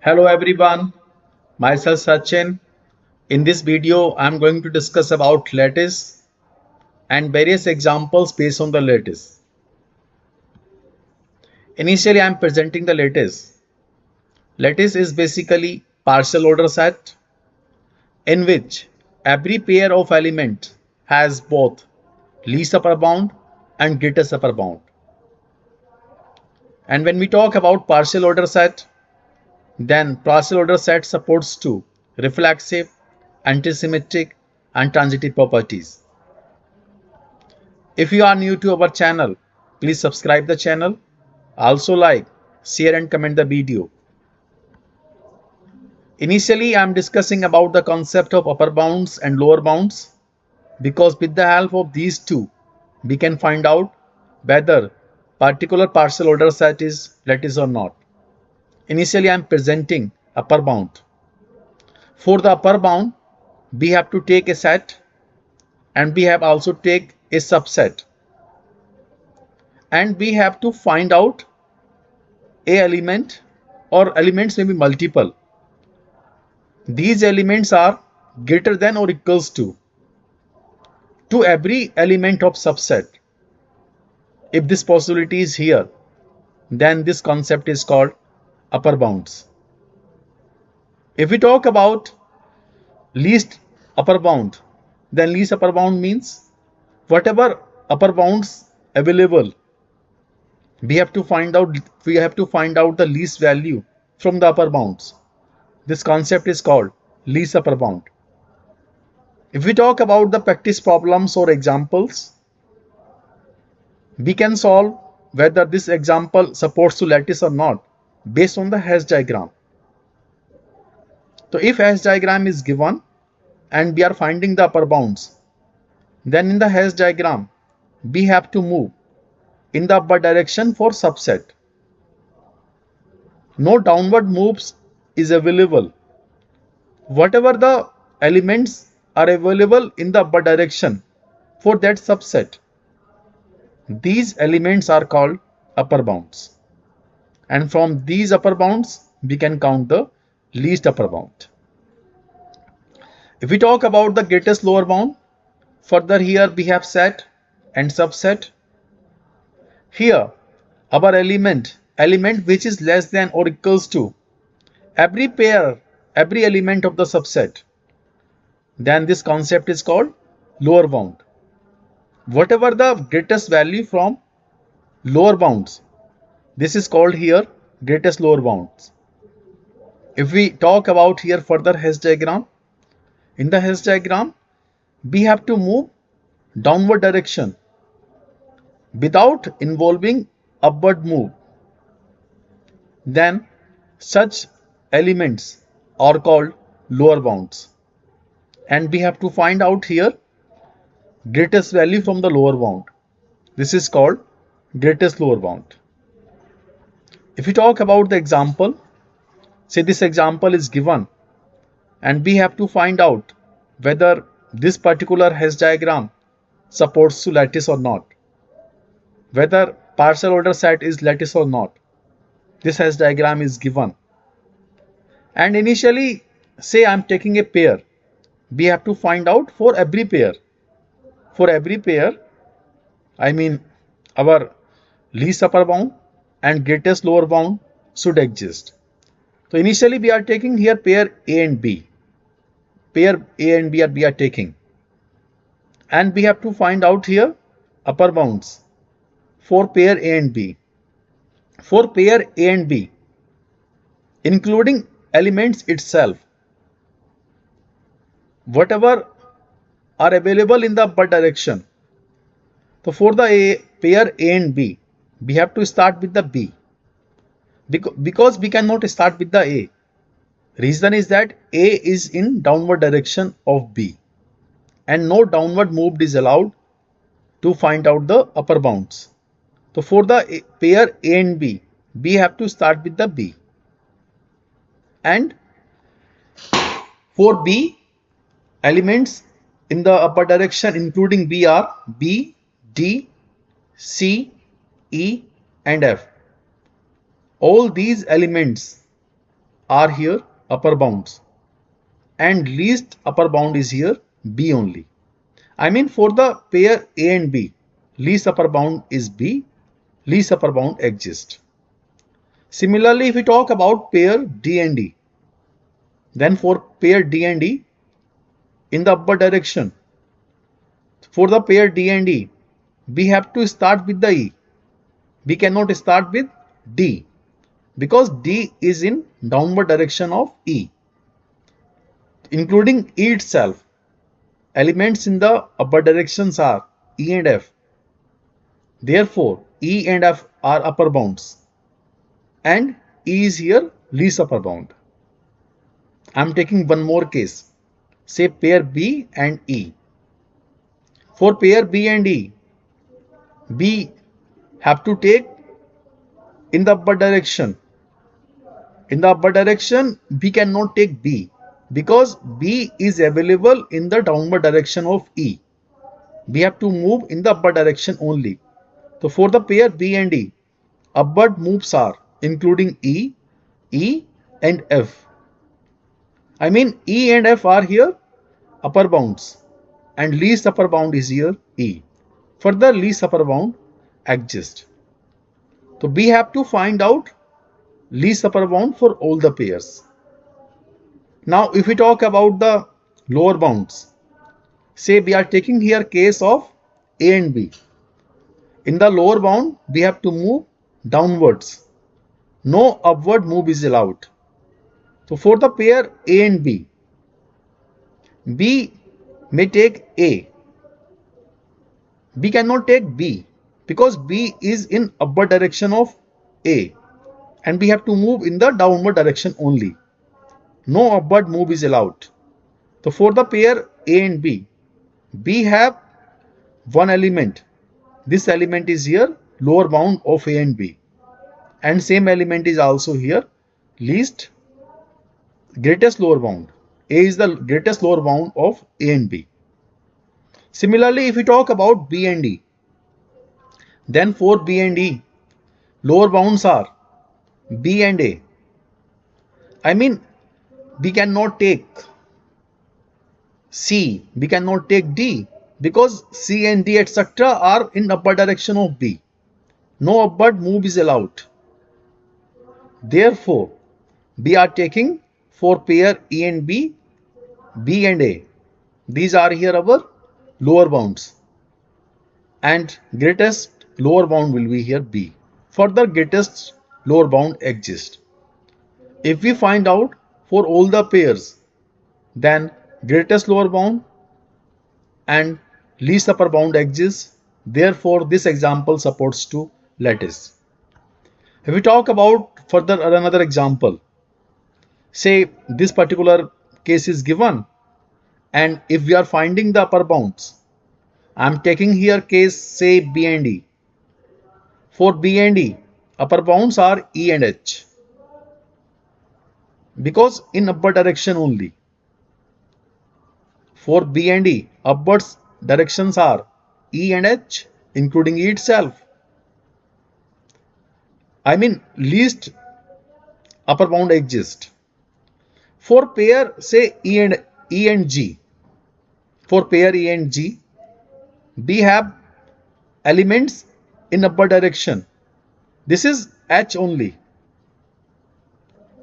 Hello everyone, myself Sachin. In this video, I'm going to discuss about lattice and various examples based on the lattice. Initially, I'm presenting the lattice. Lattice is basically partial order set in which every pair of elements has both least upper bound and greatest upper bound. And when we talk about partial order set, then partial order set supports two reflexive, antisymmetric, and transitive properties. If you are new to our channel, please subscribe the channel. Also like, share and comment the video. Initially, I am discussing about the concept of upper bounds and lower bounds because with the help of these two, we can find out whether particular partial order set is lattice or not. Initially, I am presenting upper bound. For the upper bound, we have to take a set and we have also take a subset and we have to find out a element or elements may be multiple. These elements are greater than or equals to every element of subset. If this possibility is here, then this concept is called upper bounds. If we talk about least upper bound, then least upper bound means whatever upper bounds available, we have to find out the least value from the upper bounds. This concept is called least upper bound. If we talk about the practice problems or examples, we can solve whether this example supports to lattice or not based on the hash diagram. So if hash diagram is given and we are finding the upper bounds, then in the hash diagram we have to move in the upward direction for subset. No downward moves is available. Whatever the elements are available in the upward direction for that subset, these elements are called upper bounds. And from these upper bounds, we can count the least upper bound. If we talk about the greatest lower bound, further here we have set and subset. Here, our element which is less than or equals to every pair, every element of the subset, then this concept is called lower bound. Whatever the greatest value from lower bounds, this is called here greatest lower bounds. If we talk about here further hash diagram, in the hash diagram, we have to move downward direction without involving upward move. Then such elements are called lower bounds. And we have to find out here greatest value from the lower bound. This is called greatest lower bound. If we talk about the example, say this example is given and we have to find out whether this particular hash diagram supports to lattice or not, whether partial order set is lattice or not. This hash diagram is given and initially say I'm taking a pair, we have to find out for every pair I mean our least upper bound and greatest lower bound should exist. So initially we are taking here pair A and B, we are taking, and we have to find out here upper bounds for pair A and B. For pair A and B, including elements itself, whatever are available in the upward direction. So for the pair A and B, we have to start with the B because we cannot start with the A. Reason is that A is in downward direction of B and no downward move is allowed to find out the upper bounds. So for the pair A and B, we have to start with the B. And for B, elements in the upper direction including B are B, D, C, E and F. All these elements are here upper bounds and least upper bound is here B only. I mean for the pair A and B, least upper bound is B, least upper bound exists. Similarly, if we talk about pair D and D, then for pair D and D in the upward direction, for the pair D and E, we have to start with the E. We cannot start with D because D is in downward direction of E, including E itself. Elements in the upper directions are E and F. Therefore, E and F are upper bounds and E is here least upper bound. I am taking one more case. Say pair B and E. For pair B and E, B have to take in the upward direction. In the upward direction, B cannot take B because B is available in the downward direction of E. We have to move in the upward direction only. So for the pair B and E, upward moves are including E, E and F. I mean E and F are here upper bounds and least upper bound is here E. Further least upper bound exists. So we have to find out least upper bound for all the pairs. Now if we talk about the lower bounds, say we are taking here case of A and B. In the lower bound, we have to move downwards. No upward move is allowed. So for the pair A and B, B may take A. B cannot take B because B is in upward direction of A and we have to move in the downward direction only. No upward move is allowed. So for the pair A and B, B have one element. This element is here lower bound of A and B. And same element is also here greatest lower bound. A is the greatest lower bound of A and B. Similarly, if we talk about B and E, then for B and E, lower bounds are B and A. I mean, we cannot take C, we cannot take D because C and D etc. are in upward direction of B. No upward move is allowed. Therefore, we are taking for pair E and B, B and A. These are here our lower bounds and greatest lower bound will be here B. Further greatest lower bound exists. If we find out for all the pairs, then greatest lower bound and least upper bound exists. Therefore, this example supports to lattice. If we talk about further another example, say this particular case is given and if we are finding the upper bounds, I am taking here case say B and E. For B and E, upper bounds are E and H because in upward direction only. For B and E, upwards directions are E and H including E itself. I mean least upper bound exists. For pair say E and G, for pair E and G, we have elements in upward direction. This is H only.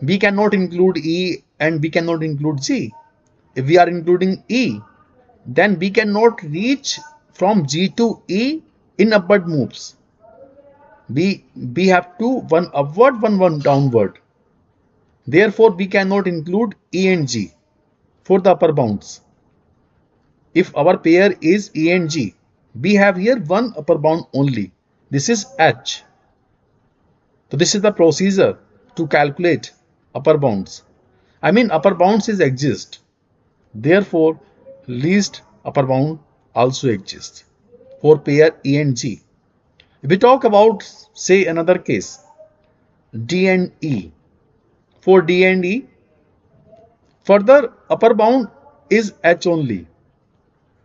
We cannot include E and we cannot include G. If we are including E, then we cannot reach from G to E in upward moves. We have to one upward, one downward. Therefore, we cannot include E and G for the upper bounds. If our pair is E and G, we have here one upper bound only. This is H. So this is the procedure to calculate upper bounds. I mean upper bounds is exist. Therefore, least upper bound also exists for pair E and G. If we talk about say another case, D and E. For D and E, further upper bound is H only.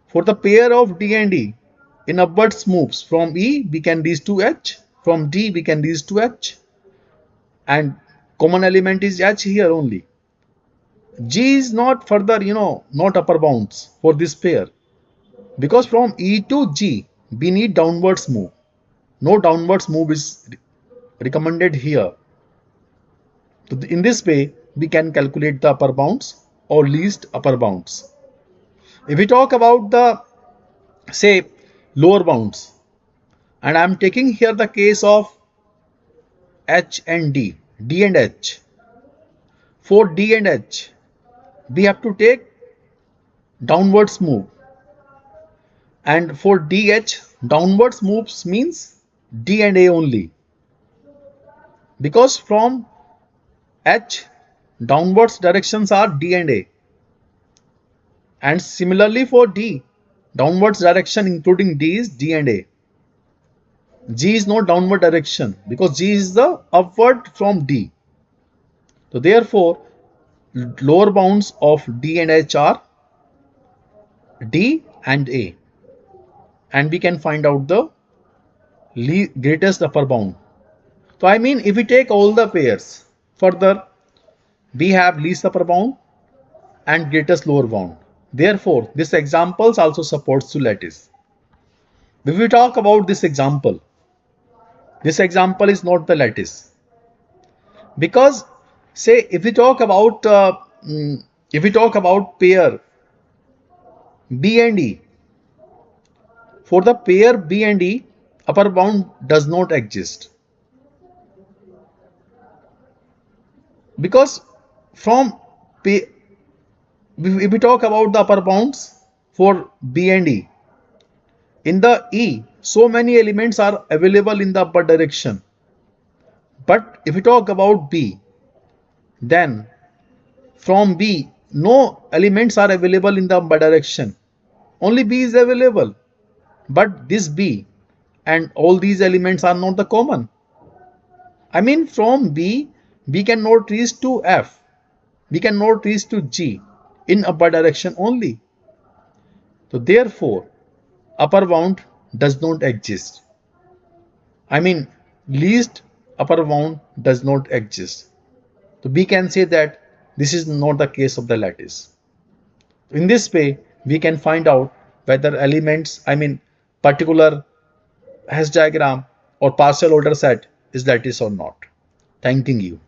For the pair of D and E, in upwards moves from E we can reach to H, from D we can reach to H, and Common element is H here only. G is not further, not upper bounds for this pair. Because from E to G, we need downwards move. No downwards move is recommended here. So in this way, we can calculate the upper bounds or least upper bounds. If we talk about the, say, lower bounds, and I am taking here the case of H and D, D and H. For D and H, we have to take downwards move. And for DH, downwards moves means D and A only. Because from H, downwards directions are D and A. And similarly for D, downwards direction including D is D and A. G is not downward direction because G is the upward from D. So therefore, lower bounds of D and H are D and A. And we can find out the greatest upper bound. So I mean, if we take all the pairs, further we have least upper bound and greatest lower bound. Therefore, this example also supports to lattice. If we talk about this example is not the lattice because, say, if we talk about pair B and E, for the pair B and E, upper bound does not exist because from if we talk about the upper bounds for B and E, in the E, so many elements are available in the upper direction. But if we talk about B, then from B, no elements are available in the upper direction. Only B is available. But this B and all these elements are not the common. I mean, from B, we cannot reach to F. We cannot reach to G in upper direction only. So therefore, upper bound does not exist. I mean, least upper bound does not exist. So we can say that this is not the case of the lattice. In this way, we can find out whether elements, I mean, particular Hash diagram or partial order set is lattice or not. Thanking you.